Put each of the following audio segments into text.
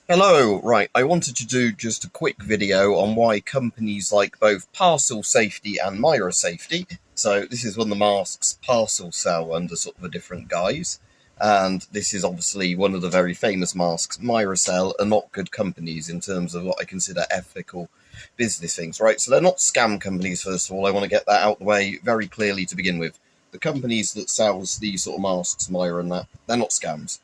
Hello, right, I wanted to do just a quick video on why companies like both Parcel Safety and Mira Safety, so this is when the masks Parcel sell under sort of a different guise, and this is obviously one of the very famous masks Mira sell, are not good companies in terms of what I consider ethical business things, right? So they're not scam companies, first of all. I want to get that out the way very clearly to begin with. The companies that sells these sort of masks, Mira and that, they're not scams.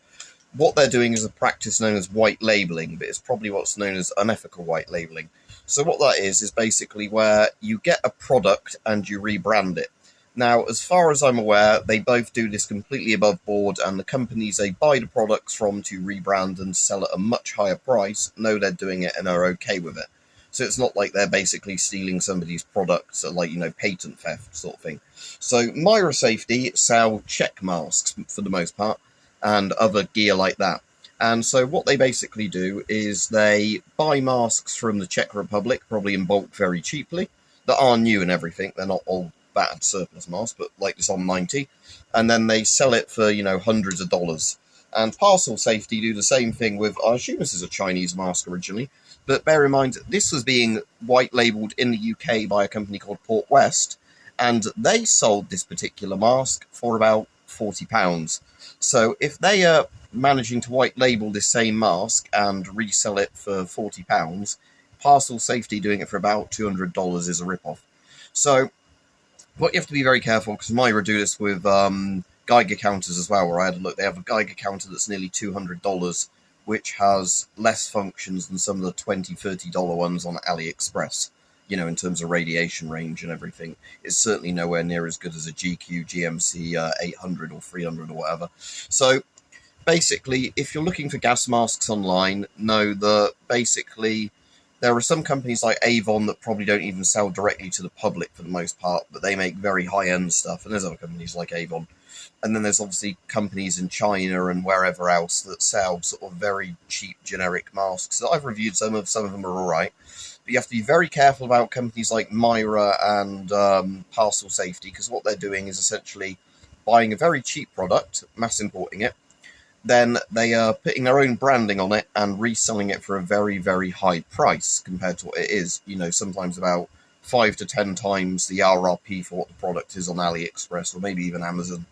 What they're doing is a practice known as white labeling, but it's probably what's known as unethical white labeling. So what that is basically where you get a product and you rebrand it. Now, as far as I'm aware, they both do this completely above board, and the companies they buy the products from to rebrand and sell at a much higher price know they're doing it and are okay with it. So it's not like they're basically stealing somebody's products, like, patent theft sort of thing. So Mira Safety sell Czech masks for the most part, and other gear like that. And so what they basically do is they buy masks from the Czech Republic, probably in bulk very cheaply, that are new and everything. They're not old, bad surplus masks, but like this on 90. And then they sell it for, hundreds of dollars. And Parcel Safety do the same thing with, I assume this is a Chinese mask originally, but bear in mind, this was being white labelled in the UK by a company called Port West, and they sold this particular mask for about £40. So if they are managing to white label this same mask and resell it for £40, Parcel Safety doing it for about $200 is a rip-off. So what you have to be very careful, because Myra do this with Geiger counters as well, where I had a look. They have a Geiger counter that's nearly $200, which has less functions than some of the $20, $30 ones on AliExpress. In terms of radiation range and everything, it's certainly nowhere near as good as a GQ GMC 800 or 300 or whatever. So basically, if you're looking for gas masks online, know that basically there are some companies like Avon that probably don't even sell directly to the public for the most part, but they make very high-end stuff, and there's other companies like Avon. And then there's obviously companies in China and wherever else that sell sort of very cheap generic masks that I've reviewed. Some of them are all right. But you have to be very careful about companies like Myra and Parcel Safety, because what they're doing is essentially buying a very cheap product, mass importing it, then they are putting their own branding on it and reselling it for a very, very high price compared to what it is. Sometimes about 5 to 10 times the RRP for what the product is on AliExpress or maybe even Amazon.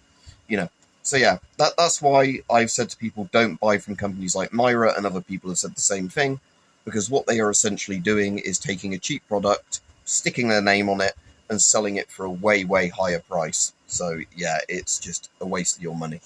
So yeah, that's why I've said to people, don't buy from companies like Myra, and other people have said the same thing, because what they are essentially doing is taking a cheap product, sticking their name on it, and selling it for a way, way higher price. So yeah, it's just a waste of your money.